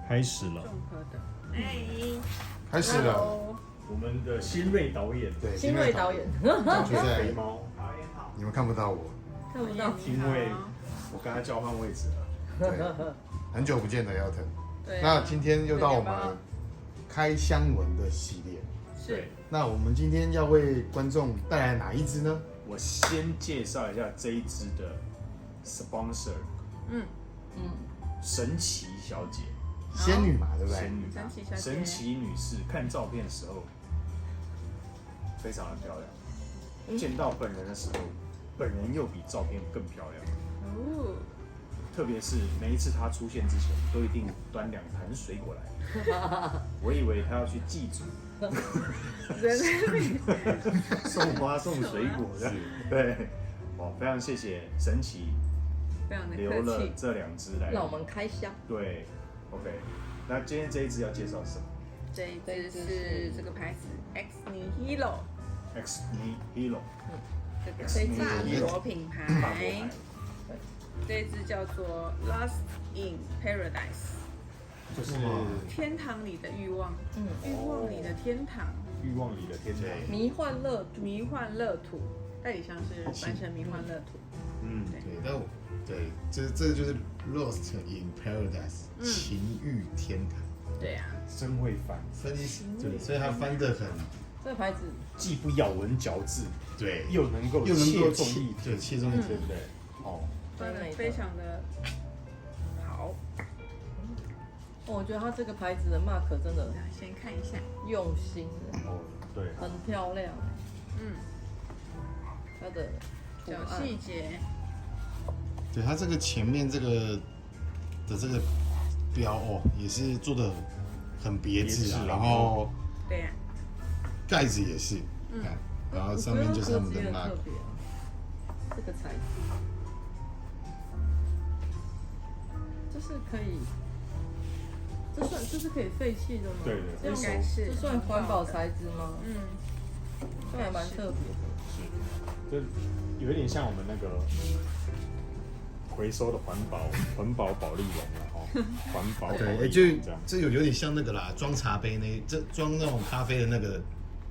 开始了，综合的，哎，开始了。我们的新锐导演，对，新锐导演，就肥在猫，你们看不到我，看不到。因为我跟他交换位置了。对，很久不见的 Elton。对啊那今天又到我们开箱文的系列。是那我们今天要为观众带来哪一支呢？我先介绍一下这一支的 sponsor， 神奇小姐，仙女嘛，对不对？仙女神奇小姐神奇女士，看照片的时候非常的漂亮，见到本人的时候，本人又比照片更漂亮。哦，特别是每一次她出现之前，都一定端2盘水果来。我以为她要去祭祖，送花送水果的。对，哦，非常谢谢神奇非常的留了客气。这2支来。让我们开箱。对 ，OK。那今天这一支要介绍什么这一支是这个牌子 X Nihilo， ？X Nihilo 这个 X Nihilo 法国品法国牌牌。这一支叫做 Lost in Paradise，就是天堂里的欲望，欲望里的天堂，欲望里的天堂。迷幻乐土，迷幻乐土，代理商是翻成迷幻乐土。嗯，对，但我对，这就是 Lost in Paradise， 情欲天堂。对啊，真会翻，对，所以它翻得很这个牌子既不咬文嚼字，对，又能够又能够切中意对点，切中意点对不。对？哦，翻的非常的好。我觉得它这个牌子的 mark 真的那先看一下，用心，哦，对，很漂亮。它的图小案细节，对，它这个前面这个的这个标哦，也是做的很别致啊，别致然后对呀，盖子也是，看，然后上面就是他们的我觉得 mark 特。别啊，这个材质，这是可以，这是可以废弃的吗？对的这样应该是这算环保材质吗？这还蛮特别的。就有一点像我们那个回收的环保保利龙了哦，环保保对，利就龙这样。这有点像那个啦，装茶杯这装那种咖啡的那个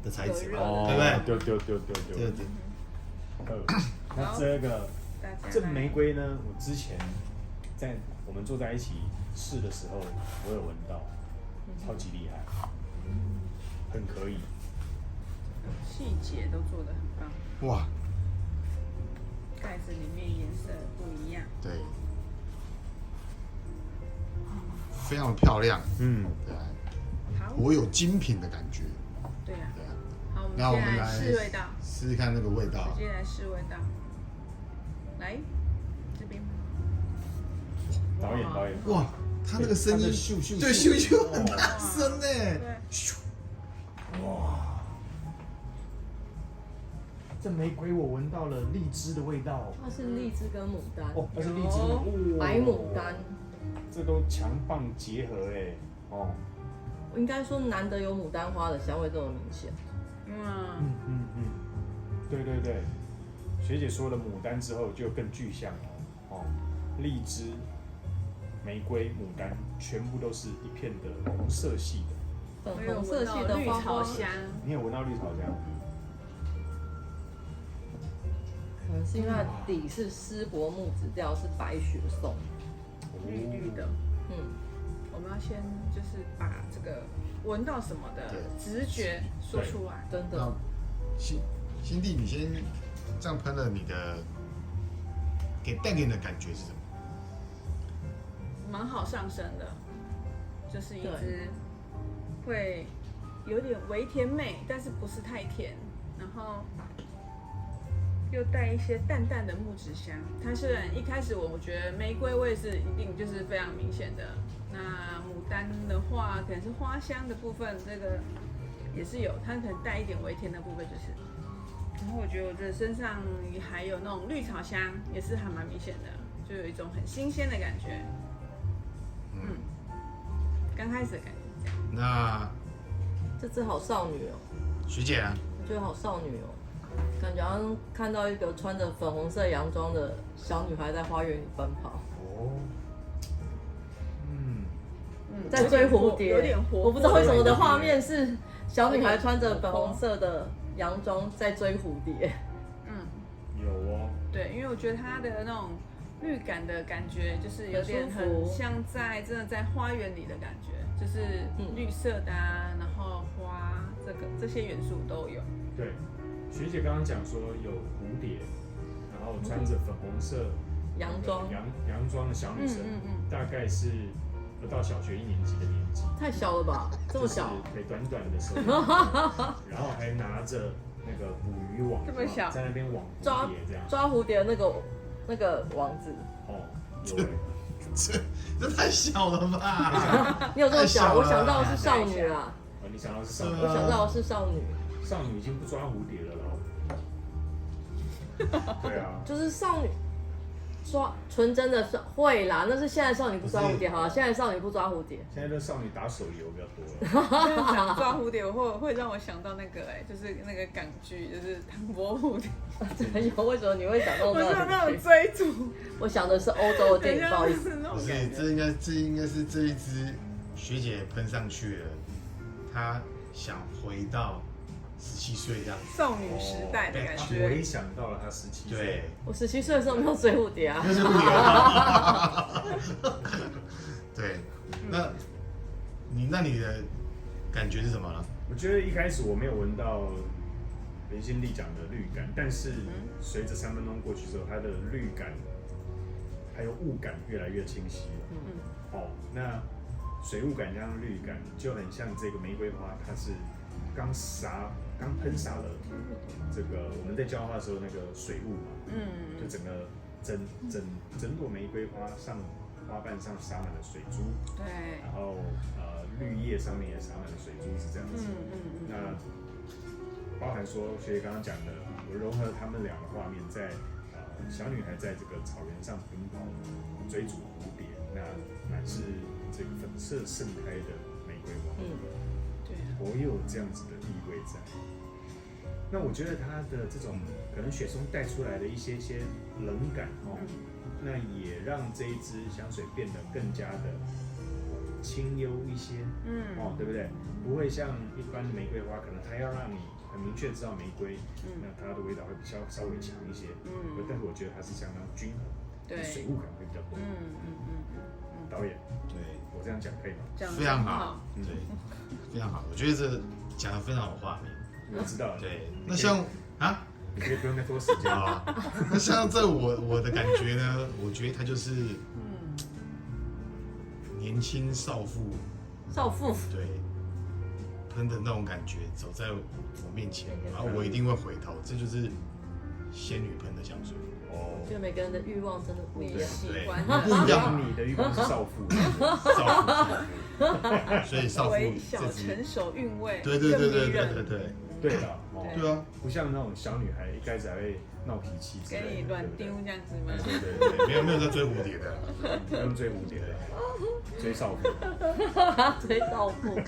的材质嘛，哦对不对？对。对对，那这个大家这玫瑰呢，我之前在我们坐在一起试的时候，我有闻到，超级厉害，很可以。细节都做得很棒，哇，盖子里面颜色不一样，对，非常漂亮，嗯，对啊，好，我有精品的感觉，对啊，对啊。好，我们那我现在来们来试味道，试试看那个味道直。接来试味道，来这边，导演，哇，它那个声音，咻咻，对，咻咻很大声呢。对，咻，这玫瑰我闻到了荔枝的味道。它是荔枝跟牡丹，哦，那是荔枝吗？哦白牡丹，这都强棒结合哎。哦，我应该说难得有牡丹花的香味这么明显。对，学姐说了牡丹之后就更具象了哦，荔枝、玫瑰、牡丹全部都是一片的红色系的。粉我有红色闻到绿系的花花，草香，你有闻到绿草香？可能是因为它的底是丝柏木质调，是白雪松。绿绿的。我们要先就是把这个闻到什么的对直觉说出来。真的那新弟，你先这样喷了，你的带给你的感觉是什么？蛮好上升的，就是一对支会有点微甜美，但是不是太甜，然后又带一些淡淡的木质香。它虽然一开始我觉得玫瑰味是一定就是非常明显的，那牡丹的话可能是花香的部分，这个也是有，它可能带一点微甜的部分就是。然后我觉得我的身上还有那种绿草香，也是还蛮明显的，就有一种很新鲜的感觉。刚开始的感觉这样。那这只好少女哦，学姐啊，我觉得好少女哦，感觉好像看到一个穿着粉红色洋装的小女孩在花园里奔跑。哦，在追蝴蝶，有点活泼我不知道为什么我的画面是小女孩穿着粉红色的洋装在追蝴蝶。有哦，对，因为我觉得它的那种绿感的感觉，就是有点很舒服很像真的在花园里的感觉，就是绿色的啊，然后花这些元素都有。对，学姐刚刚讲说有蝴蝶，然后穿着粉红色洋装洋装的小女生，大概是不到小学1年级的年纪，太小了吧？这么小？对，短短的手，然后还拿着那个捕鱼网，这么小，在那边网抓蝴蝶这样，抓蝴蝶的那个网子。哦，有这太小了吧？你有这么小？太小了我想到的是少女啦，哦，你想到是少女，我想到的是少女，少女已经不抓蝴蝶了咯。对啊，就是少女抓纯真的会啦，那是现在少女不抓蝴蝶好了，现在少女不抓蝴蝶。现在的少女打手游比较多了。这样讲抓蝴蝶，会让我想到那个就是那个港剧，就是唐伯虎点。有为什么你会想到我是有那种剧？追逐，我想的是欧洲的电影，不好意思。不是，这应该是这一只学姐喷上去了，她想回到17岁这样子。少女时代的感觉。回想到了她17岁。对，我17岁的时候没有追蝴蝶啊。那是蝴蝶啊。对，那你的感觉是什么呢？我觉得一开始我没有闻到林心丽讲的绿感，但是随着3分钟过去之后，它的绿感还有雾感越来越清晰了。哦，那水雾感加上绿感就很像这个玫瑰花，它是刚喷洒了这个我们在浇花的时候那个水雾嘛，就整个整朵玫瑰花上花瓣上洒满了水珠，对，然后绿叶上面也洒满了水珠，是这样子。那包含说学姐刚刚讲的，我融合他们俩的画面，在小女孩在这个草原上奔跑，追逐蝴蝶，那满是这个粉色盛开的玫瑰花，对，我也有这样子的意味在。那我觉得它的这种可能雪松带出来的一些冷感哦，那也让这一支香水变得更加的清幽一些，哦，对不对？不会像一般的玫瑰花，可能它要让你很明确知道玫瑰，那它的味道会比较稍微强一些，但是我觉得它是相当均衡，对，水雾感会比较多，导演，对，我这样讲可以吗？非常好，对，非常好，我觉得这讲的非常有画面。我知道了，对，那像啊，你可以不用再多时间啊。那像在我的感觉呢，我觉得他就是年轻少妇，对，喷的那种感觉，走在我面前，然后我一定会回头，这就是仙女喷的香水。哦，就每个人的欲望真的不一样，喜欢不一样。你的欲望是少妇，所以少妇微小成熟韵味，对。对了，哦，对啊，不像那种小女孩一开始还会闹脾气之类的，给你乱丢这样子吗？对，没有在追蝴蝶的，不用追蝴蝶的，追少妇，追少妇，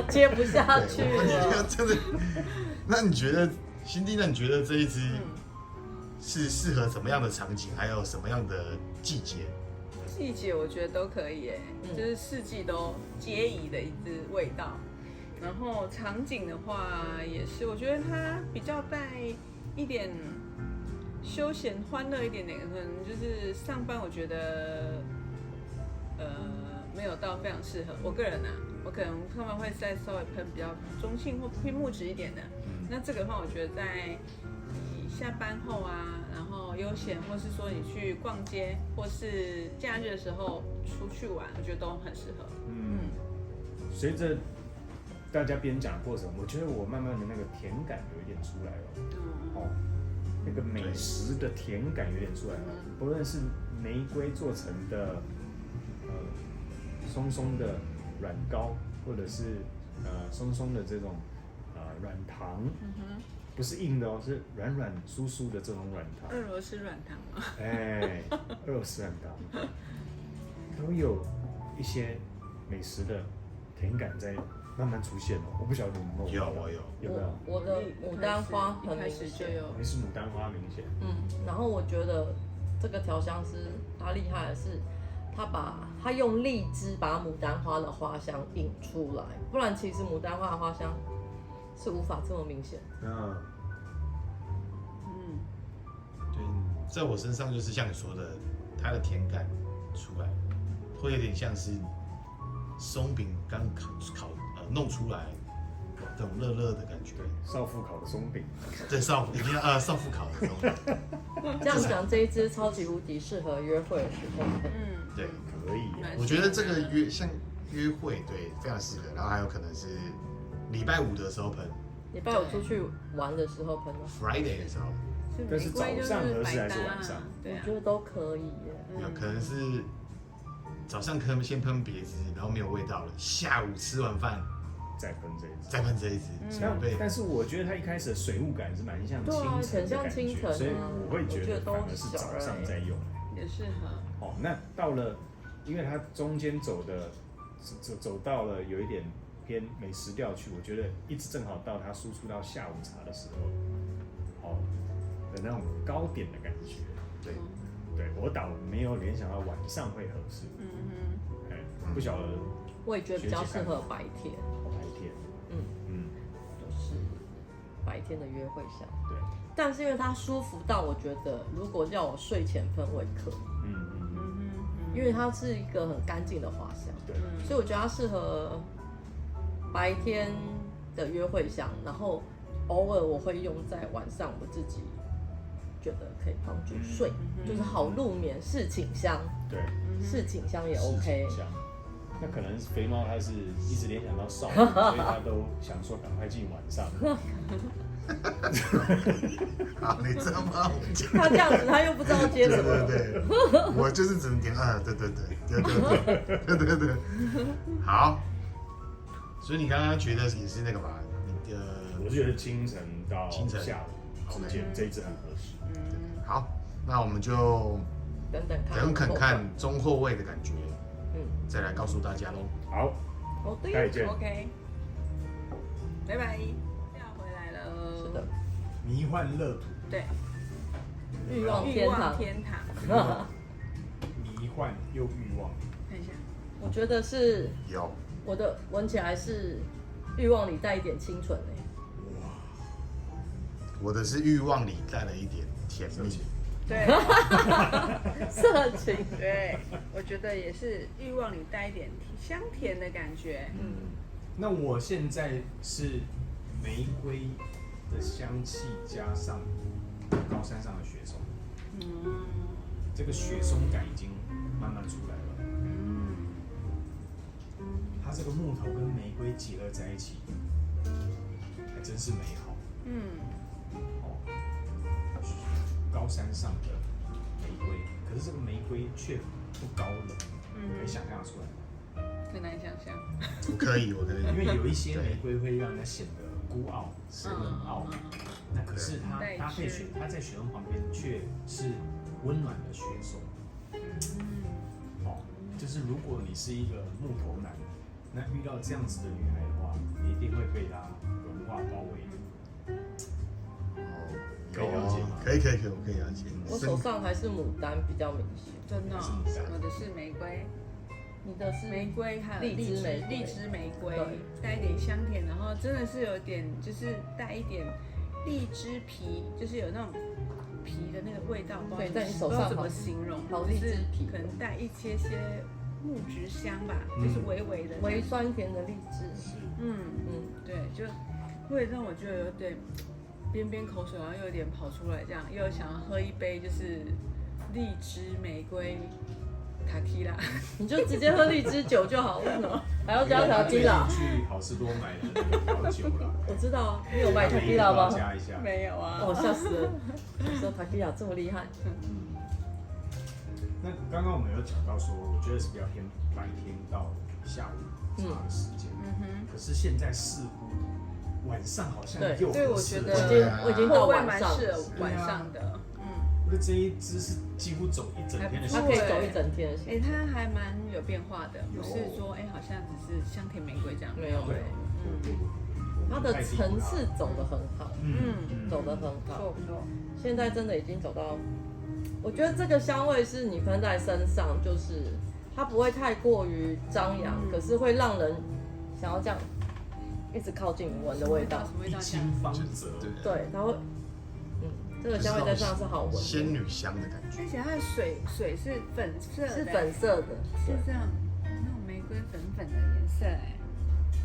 接不下去了。真的？那你觉得，辛蒂，那你觉得这一支是适合什么样的场景，还有什么样的季节？季节我觉得都可以耶，就是四季都皆宜的一支味道。然后场景的话也是，我觉得它比较带一点休闲欢乐一点点，可能就是上班我觉得没有到非常适合我个人啊，我可能上班会再稍微喷比较中性或偏木质一点的。那这个的话，我觉得在你下班后啊，然后悠闲，或是说你去逛街，或是假日的时候出去玩，我觉得都很适合。随着大家边讲的过程，我觉得我慢慢的那个甜感有一点出来了，那个美食的甜感有点出来了，不论是玫瑰做成的松松的软膏，或者是松松的这种软糖，不是硬的哦，是软软酥酥的这种软糖。俄罗斯软糖吗？哎，俄罗斯软糖都有一些美食的甜感在慢慢出现了。我不晓得你们有没有？有没有？我的牡丹花很明显，你是牡丹花明显。然后我觉得这个调香师他厉害的是，它用荔枝把牡丹花的花香引出来，不然其实牡丹花的花香是无法这么明显。对，在我身上就是像你说的，它的甜感出来，会有点像是松饼刚弄出来这种热热的感觉。少妇烤的松饼，对，一定要少妇烤的松饼。这样讲，这一支超级无敌适合约会的时候。对，可以。我觉得这个像约会，对，非常适合。然后还有可能是礼拜五的时候喷，礼拜五出去玩的时候喷吗 ？Friday 的时候，但是早上合适还是晚上？对啊，我觉得都可以耶。有可能是早上可能先喷别支，然后没有味道了，下午吃完饭再喷这一支，再喷这一支，但是我觉得它一开始的水雾感是蛮像清晨的感觉，所以我会觉得反而是早上在用，也适合。哦，那到了，因为它中间走到了有一点偏美食调去，我觉得一直正好到它输出到下午茶的时候，哦的那种糕点的感觉，对，我倒没有联想到晚上会合适，不晓得，我也觉得比较适合白天。就是白天的约会香。对，但是因为它舒服到，我觉得如果叫我睡前喷，我也可以。因为它是一个很干净的花香，对，所以我觉得它适合白天的约会香，然后偶尔我会用在晚上，我自己觉得可以帮助睡，就是好入眠，侍寝香。对，侍寝香也 OK。那可能肥猫它是一直联想到少女，所以它都想说赶快进晚上。好，你知道吗？他这样子，他又不知道接什么。对，我就是只能点对。好，所以你刚刚觉得也是那个吧？我觉得清晨到下午之间这一支很合适。好，那我们就等看中后味的感觉，再来告诉大家喽。好，再见。 OK， 拜拜。要回来了。是的。迷幻乐土。对。欲望天堂。迷幻又欲望。看一下。我觉得是有。我的闻起来是欲望里带一点清纯诶。哇。我的是欲望里带了一点甜蜜。对，色情。对，我觉得也是欲望里带一点香甜的感觉。那我现在是玫瑰的香气加上高山上的雪松。这个雪松感已经慢慢出来了。它这个木头跟玫瑰结合在一起，还真是美好。高山上的玫瑰，可是这个玫瑰却不高冷，可以想象出来吗？很难想象。我可以，因为有一些玫瑰会让人家显得孤傲、是冷傲感，那可是它搭配它在雪松旁边却是温暖的雪松。就是如果你是一个木头男，那遇到这样子的女孩的话，你一定会被她融化包围。可以了解吗？可以，我可以了解。我手上还是牡丹比较明显，真的。我的是玫瑰，你的是玫瑰，还有荔枝玫瑰，带一点香甜，然后真的是有点就是带一点荔枝皮，就是有那种皮的那个味道。对，在你手上怎么形容？好荔枝皮，可能带一些木质香吧，就是微微的微酸甜的荔枝。对，就会让我觉得有点。边口水，然后又有点跑出来，这样又想要喝一杯就是荔枝玫瑰塔 q 拉，你就直接喝荔枝酒就好，为什么还要加塔 q 拉？去好事多买的那个调酒了。我知道啊，你有买塔 q 拉吗？加一下。没有啊。我吓死了，你说塔 q 拉这么厉害。那刚刚我们有讲到说，我觉得是比较偏白天到下午茶的时间。可是现在似乎。晚上好像又对，我觉得我已经到晚上，晚上的，我觉得这一支是几乎走一整天的，它可以走一整天的。它还蛮有变化的，不是说好像只是香甜玫瑰这样，没有，它的层次走得很好，走得很好，不错。现在真的已经走到，我觉得这个香味是你喷在身上，就是它不会太过于张扬，可是会让人想要这样一直靠近闻的味道。什么味道？清芳泽，对，它会，这个香味在身上是好闻的，仙女香的感觉。而且它的水是粉色的，是粉色的，是这样，那种玫瑰粉粉的颜色哎。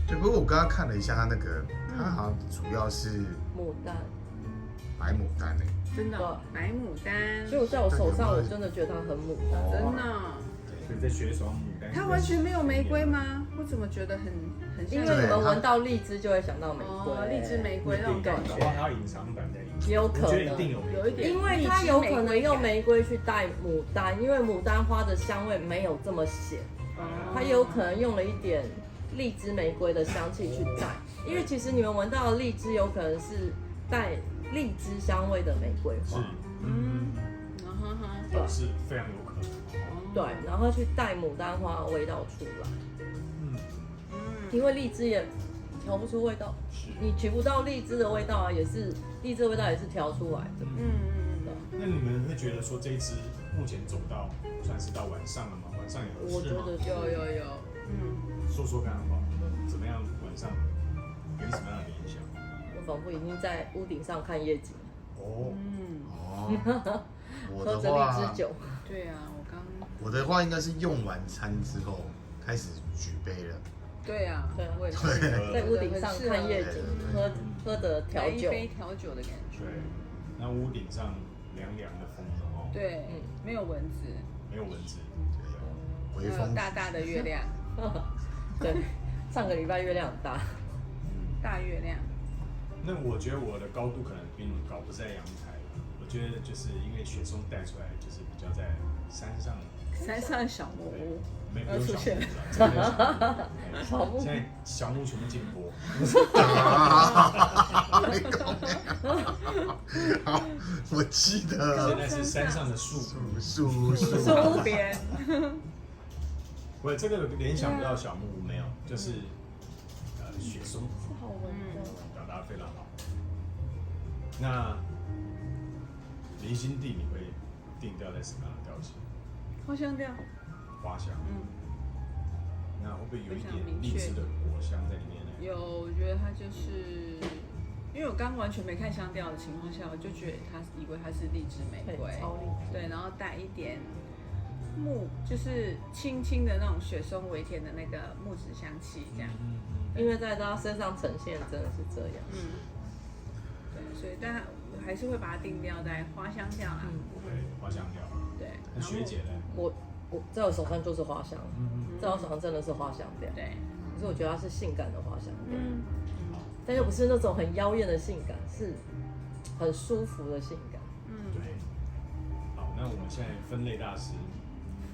对，不过我刚刚看了一下它那个，它好像主要是牡丹，白牡丹诶。真的哦，白牡丹，所以我在我手上，我真的觉得它很牡丹。真的哦。所以在雪爽牡丹，它完全没有玫瑰吗？我怎么觉得很像？因为你们闻到荔枝就会想到玫瑰，哦，荔枝玫瑰那种感搞不好觉，它隐藏版在里面，也有可我觉得一能定有玫瑰有一点，因为它有可能用玫瑰去带牡丹，因为牡丹花的香味没有这么咸，它也有可能用了一点荔枝玫瑰的香气去带，因为其实你们闻到的荔枝有可能是带荔枝香味的玫瑰是花，，都是非常有可能。对，然后去带牡丹花的味道出来，因为荔枝也调不出味道，你取不到荔枝的味道啊，也是荔枝的味道也是调出来的，那你们会觉得说这一支目前走到算是到晚上了吗？晚上也合适吗？我觉得有，说说看好不好？怎么样？晚上给你什么样的联想？我仿佛已经在屋顶上看夜景，哦，我喝着荔的话枝，酒，对啊，我的话应该是用完餐之后开始举杯了。对啊，对啊我也是，在屋顶上看夜景，喝着调来一酒，杯调酒的感觉，对，那屋顶上凉凉的风哦，对，没有蚊子，没有蚊子，微风还有大大的月亮，对，上个礼拜月亮很大，大月亮，那我觉得我的高度可能比你们高，不是在阳台，我觉得就是因为雪松带出来，就是比较在山上，山上小木屋，没有小出现木了，真的有小木现在小木全部禁播，好，我记得现在是山上的树，树周边，我这个联想不到小木屋没有，就是雪松是好闻的。表达得非常好。那离心地你会定调在什么样的调性？花香调，花香，那会不会有一点非常明确荔枝的果香在里面呢？有，我觉得它就是，因为我刚完全没看香调的情况下，我就觉得以为它是荔枝玫瑰，超荔枝对，然后带一点就是轻轻的那种雪松微甜的那个木质香气，这样，因为在他身上呈现真的是这样，对，所以但我还是会把它定调在花香调啦，对，花香调。对，那然后学姐呢？我在我手上就是花香，在我手上真的是花香调，对，可是我觉得它是性感的花香调，好，但又不是那种很妖艳的性感，是很舒服的性感。对，好，那我们现在分类大师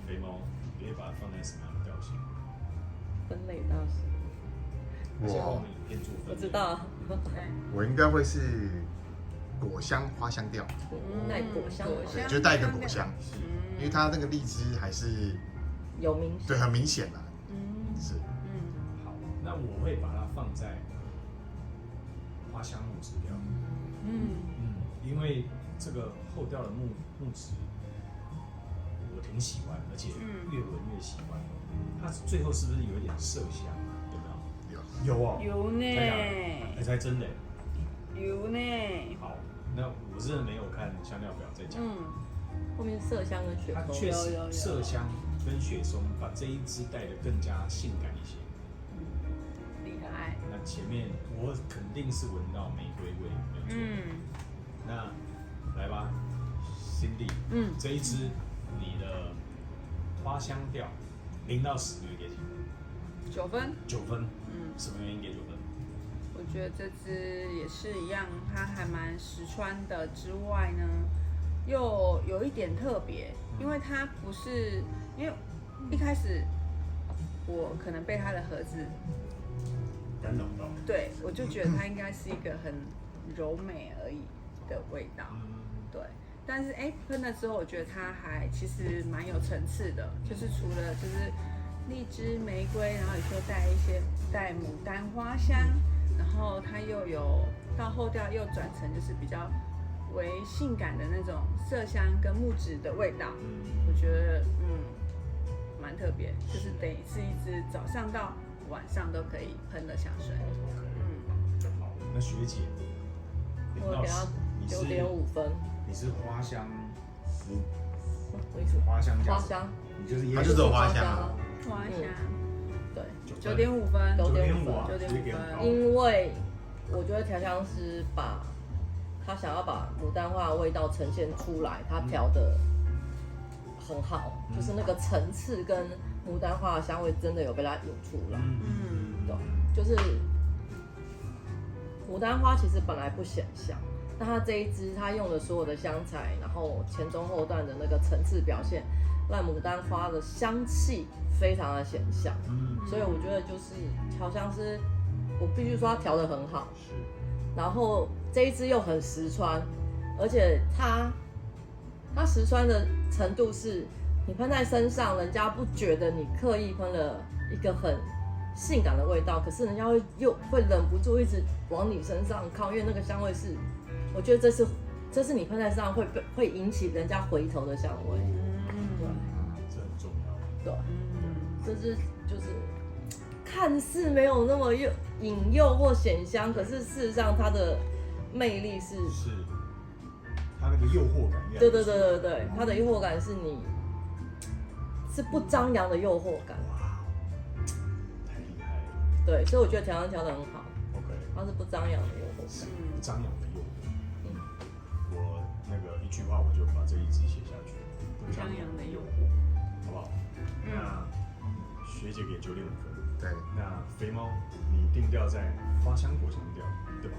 肥猫，你会把它放在什么样的调性？分类大师，而且后面偏做分类。我知道啊，对，我应该会是果香花香调，带果香的，对，就带一个果香，是，因为它那个荔枝还是有明显对很明显啦，是好，那我会把它放在花香木质调。因为这个后调的木质，我挺喜欢，而且越闻越喜欢。它最后是不是有一点麝香？有没有？有哦，有呢，还才真的。有呢，好，那我真的没有看香料表在讲，后面麝香跟雪松，它确实有麝香跟雪松把这一支带的更加性感一些。厉害，那前面我肯定是闻到玫瑰味，没有错。那来吧，Cindy，这一支你的花香调0到10你会给几分9分， ？9分。什么原因给9分？我觉得这支也是一样，它还蛮实穿的之外呢，又有一点特别，因为它不是，因为一开始我可能被它的盒子，干扰到。对我就觉得它应该是一个很柔美而已的味道，对。但是喷了之后，我觉得它还其实蛮有层次的，就是除了就是荔枝、玫瑰，然后也说带牡丹花香，然后它又有到后调又转成就是比较为性感的那种麝香跟木质的味道，我觉得蛮特别，就是等于是一支早上到晚上都可以喷的香水。好，那学姐，我给他9.5分。你是花香，什么意思？花香加花香，你就是它就只有花香啊。花香，对9.5分，9.5啊， 9.5分因为我觉得调香师他想要把牡丹花的味道呈现出来，他调的很好，就是那个层次跟牡丹花的香味真的有被他引出来。对，就是牡丹花其实本来不显香，但它这一支它用的所有的香材，然后前中后段的那个层次表现，让牡丹花的香气非常的显香。所以我觉得就是调香师，我必须说他调的很好。是，然后这一支又很实穿，而且它实穿的程度是，你喷在身上，人家不觉得你刻意喷了一个很性感的味道，可是人家会忍不住一直往你身上靠，因为那个香味是，我觉得这是你喷在身上会引起人家回头的香味。这很重要。对，就是看似没有那么引诱或显香，可是事实上它的魅力是它那个诱惑感。对，它的诱惑感是你是不张扬的诱惑感。哇，太厉害了。对，所以我觉得调香调得很好。 OK， 它是不张扬的诱惑感。不张扬的诱惑。我那个一句话我就把这一支写下去，不张扬的诱惑，好不好？那学姐给9.5分。对那肥猫，你定调在花香果香调，对吧？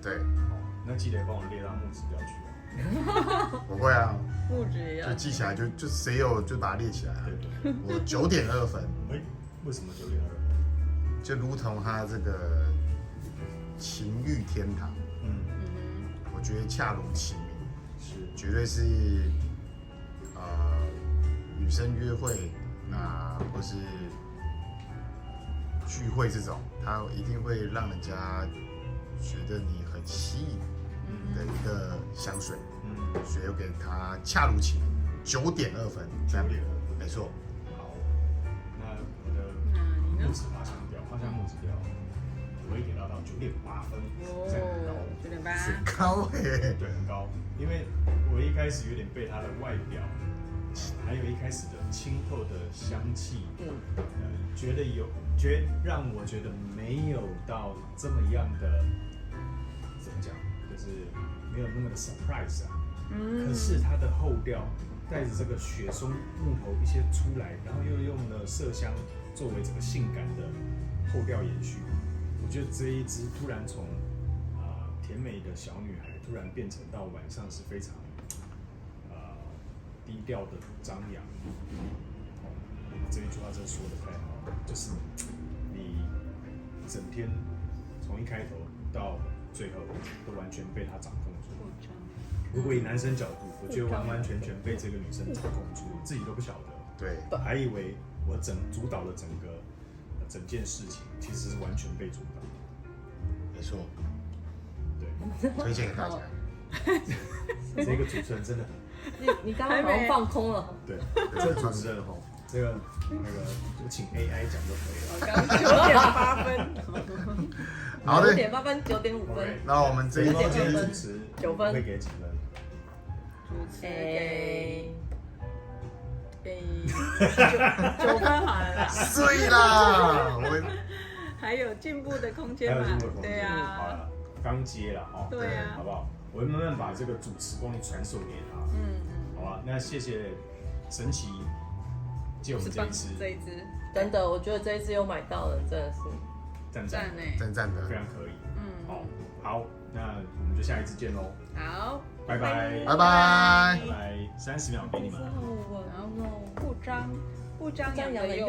对，好，那记得帮我列到木质调去哦。我会啊，木质也要就记起来，就谁有就把它列起来啊。对，我9.2分，为什么9.2？就如同它这个情欲天堂，我觉得恰如其名，是绝对是女生约会或是聚会这种，它一定会让人家觉得你很吸引的一个香水，所以我给它恰如其名9.2分9.2，没错。好，那我的木质花香调，花香木质调，我会给到9.8分，这样很高，9.8，很高耶，对，很高，因为我一开始有点被它的外表，还有一开始的清透的香气，让我觉得没有到这么样的，怎么讲，就是没有那么的 surprise 啊。可是它的后调带着这个雪松木头一些出来，然后又用了麝香作为这个性感的后调延续，我觉得这一支突然从甜美的小女孩，突然变成到晚上是非常低调的张扬。这一句话真的说的太好了，就是你整天从一开头到最后都完全被她掌控住。如果以男生角度，我觉得完完全全被这个女生掌控住，自己都不晓得。对，还以为我主导了整件事情，其实是完全被主导。没错，对，推荐给大家。这个主持人真的，你刚刚好像放空了。对，这个主持人吼，这个就请 AI 讲就可以了。我刚9.8分，好的9.8分，9.5分。 OK， 那我们这一今天集主持9分会给几分？主持哎，给9分好了啦，碎啦，我们还有进步的空间还有嘛进步的空间。对好啊，了，刚接了哈，对啊好不好？我会慢慢把这个主持功力传授给他。好吧，那谢谢神奇借我们这一支，这一支真的，我觉得这一支有买到了，真的是。赞赞呢，赞赞的非，常可以。好，那我们就下一次见喽，好，拜拜，拜拜。拜拜，30秒给你们。好玩哦。不张扬的诱